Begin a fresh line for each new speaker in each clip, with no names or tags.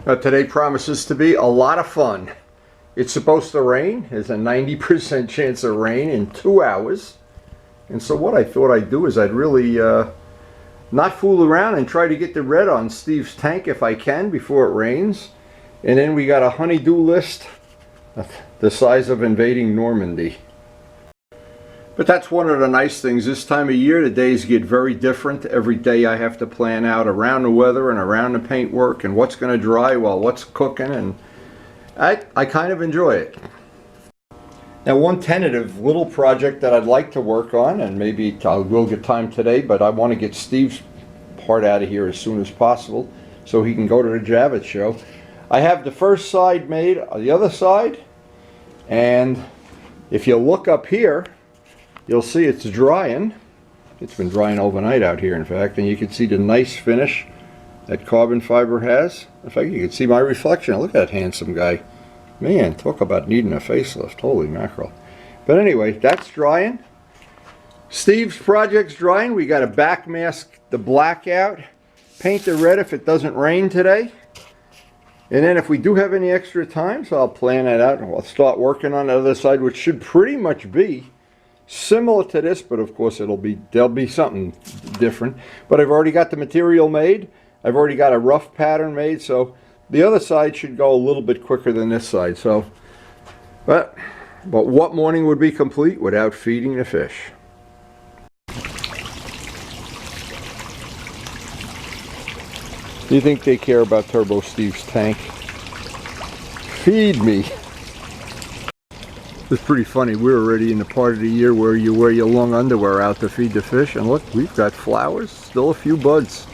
Today promises to be a lot of fun. It's supposed to rain. There's a 90% chance of rain in 2 hours. And so what I thought I'd do is I'd really not fool around and try to get the red on Steve's tank if I can before it rains. And then we got a honey-do list the size of invading Normandy. But that's one of the nice things. This time of year, the days get very different. Every day I have to plan out around the weather and around the paint work and what's going to dry while what's cooking, and I kind of enjoy it. Now, one tentative little project that I'd like to work on, and maybe I will get time today, but I want to get Steve's part out of here as soon as possible so he can go to the JAVITS show. I have the first side made, the other side, and if you look up here, you'll see it's drying. It's been drying overnight out here, in fact, and you can see the nice finish that carbon fiber has. In fact, you can see my reflection. Look at that handsome guy. Man, talk about needing a facelift. Holy mackerel. But anyway, that's drying. Steve's project's drying. We got to back mask the black out, paint the red if it doesn't rain today. And then if we do have any extra time, so I'll plan that out and I'll start working on the other side, which should pretty much be similar to this, but of course there'll be something different. But I've already got the material made. I've already got a rough pattern made, so the other side should go a little bit quicker than this side. So, but what morning would be complete without feeding the fish? Do you think they care about Turbo Steve's tank? Feed me. It's pretty funny. We're already in the part of the year where you wear your long underwear out to feed the fish, and look, we've got flowers, still a few buds.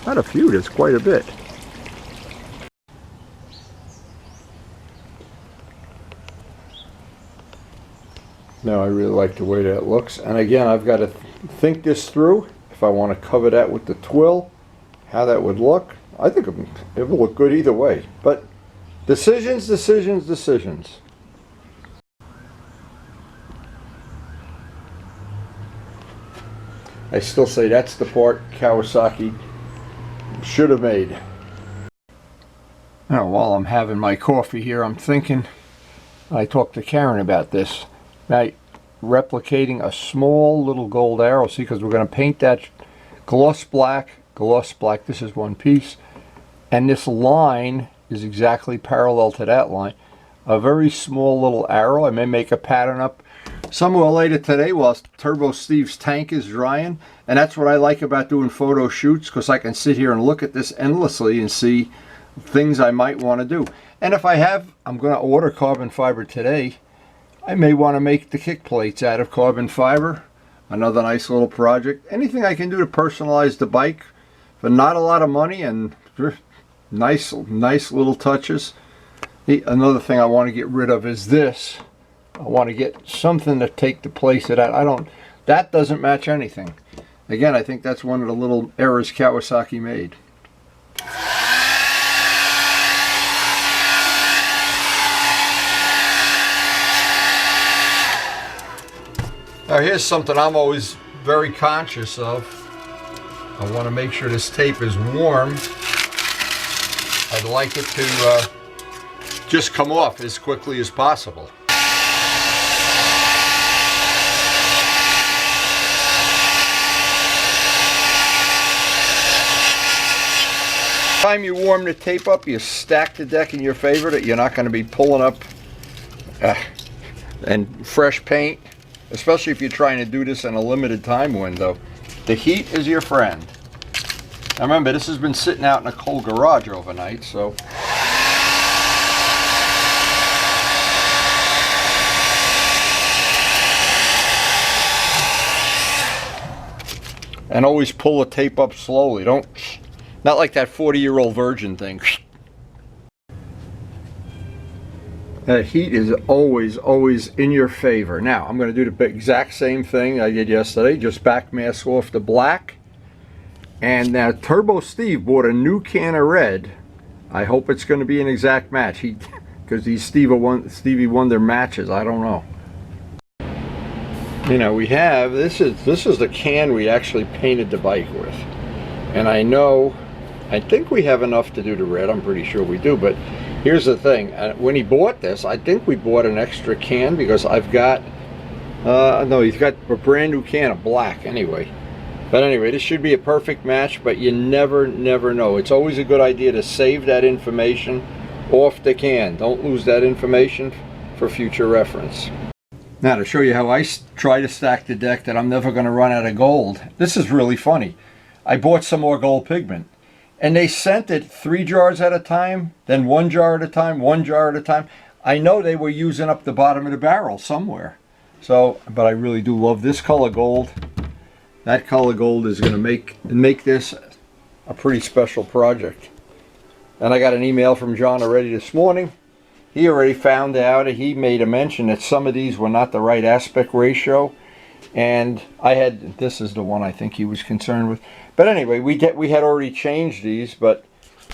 Not a few, there's quite a bit. Now I really like the way that looks, and again I've got to think this through. If I want to cover that with the twill, how that would look. I think it will look good either way, but decisions, decisions, decisions. I still say that's the part Kawasaki should have made. Now, while I'm having my coffee here, I'm thinking, I talked to Karen about this. Now, replicating a small little gold arrow, see, because we're going to paint that gloss black, this is one piece, and this line is exactly parallel to that line. A very small little arrow. I may make a pattern up somewhere later today while Turbo Steve's tank is drying, and that's what I like about doing photo shoots, because I can sit here and look at this endlessly and see things I might want to do. And if I have, I'm going to order carbon fiber today. I may want to make the kick plates out of carbon fiber. Another nice little project. Anything I can do to personalize the bike for not a lot of money and nice little touches. Another thing I want to get rid of is this. I want to get something to take the place of that. That doesn't match anything. Again, I think that's one of the little errors Kawasaki made. Now here's something I'm always very conscious of. I want to make sure this tape is warm. I'd like it to just come off as quickly as possible. Time you warm the tape up, you stack the deck in your favor that you're not going to be pulling up and fresh paint, especially if you're trying to do this in a limited time window. The heat is your friend. Now remember, this has been sitting out in a cold garage overnight, so and always pull the tape up slowly. Not like that 40-year-old virgin thing. The heat is always in your favor. Now, I'm going to do the exact same thing I did yesterday. Just back mask off the black. And now Turbo Steve bought a new can of red. I hope it's going to be an exact match. Because these Stevie Wonder matches, I don't know. You know, we have, this is the can we actually painted the bike with. And I know I think we have enough to do the red. I'm pretty sure we do, but here's the thing. When he bought this, I think we bought an extra can because I've got, no, he's got a brand new can of black anyway. But anyway, this should be a perfect match, but you never know. It's always a good idea to save that information off the can. Don't lose that information for future reference. Now to show you how I try to stack the deck that I'm never going to run out of gold. This is really funny. I bought some more gold pigment, and they sent it 3 jars at a time, then 1 jar at a time, 1 jar at a time. I know they were using up the bottom of the barrel somewhere. So, but I really do love this color gold. That color gold is going to make this a pretty special project. And I got an email from John already this morning. He already found out, he made a mention that some of these were not the right aspect ratio. And I had, this is the one I think he was concerned with. But anyway, we had already changed these, but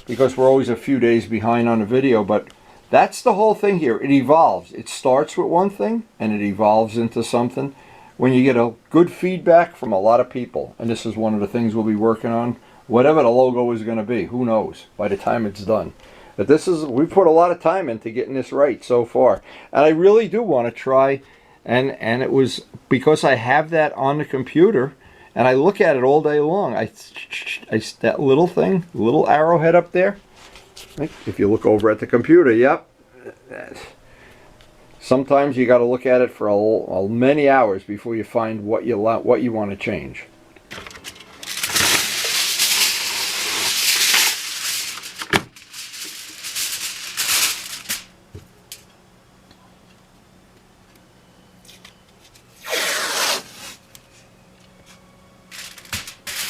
because we're always a few days behind on the video, but that's the whole thing here. It evolves. It starts with one thing and it evolves into something. When you get a good feedback from a lot of people, and this is one of the things we'll be working on, whatever the logo is going to be, who knows by the time it's done. But this is, we put a lot of time into getting this right so far. And I really do want to try, and it was because I have that on the computer, and I look at it all day long. That little thing, little arrowhead up there, if you look over at the computer, yep. Sometimes you got to look at it for many hours before you find what you want to change.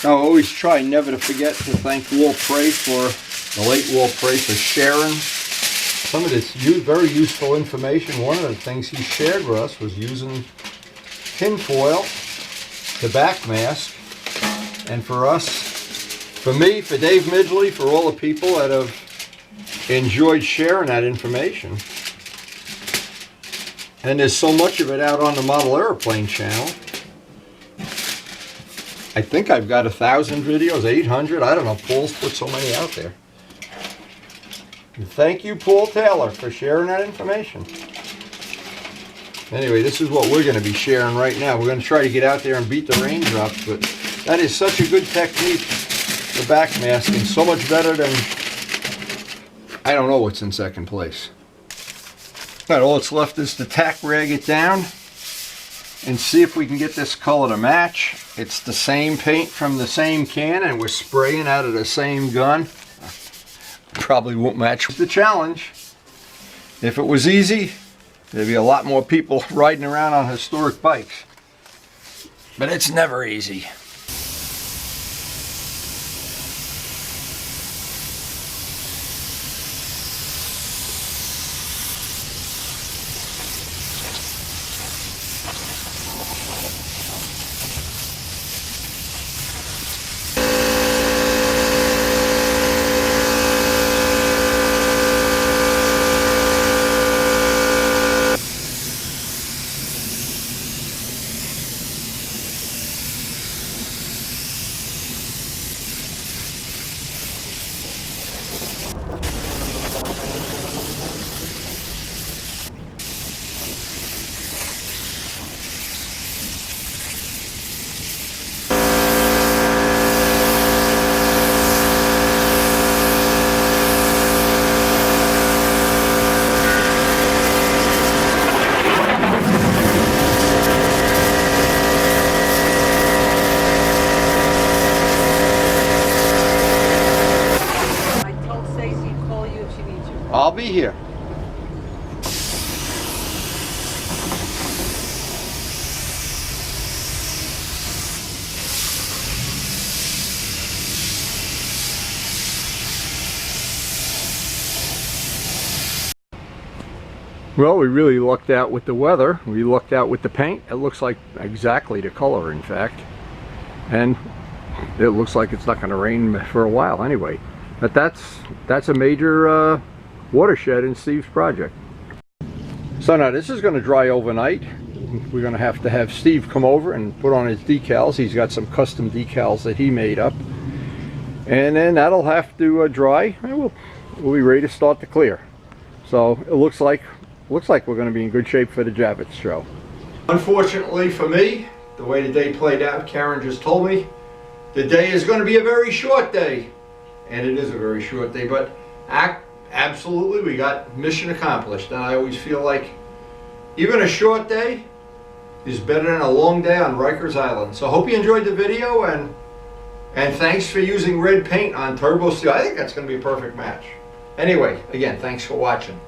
I always try never to forget to thank Walt Prey for, the late Walt Prey, for sharing some of this very useful information. One of the things he shared with us was using tinfoil to backmask. And for us, for me, for Dave Midgley, for all the people that have enjoyed sharing that information. And there's so much of it out on the Model Airplane channel. I think I've got 1,000 videos, 800, I don't know, Paul's put so many out there. And thank you, Paul Taylor, for sharing that information. Anyway, this is what we're going to be sharing right now. We're going to try to get out there and beat the raindrops, but that is such a good technique for backmasking, so much better than, I don't know what's in second place. All right, all that's left is to tack rag it down and see if we can get this color to match. It's the same paint from the same can and we're spraying out of the same gun. Probably won't match with the challenge. If it was easy, there'd be a lot more people riding around on historic bikes. But it's never easy. I'll be here. Well, we really lucked out with the weather. We lucked out with the paint. It looks like exactly the color, in fact. And it looks like it's not going to rain for a while anyway. But that's a major watershed in Steve's project. So now this is going to dry overnight. We're going to have Steve come over and put on his decals. He's got some custom decals that he made up. And then that'll have to dry, and we'll be ready to start to clear. So it looks like we're going to be in good shape for the JAVITS show. Unfortunately for me, the way the day played out, Karen just told me the day is going to be a very short day, and it is a very short day. But absolutely, we got mission accomplished. And I always feel like even a short day is better than a long day on Rikers Island. So I hope you enjoyed the video, and thanks for using red paint on Turbo Steel. I think that's going to be a perfect match. Anyway, again, thanks for watching.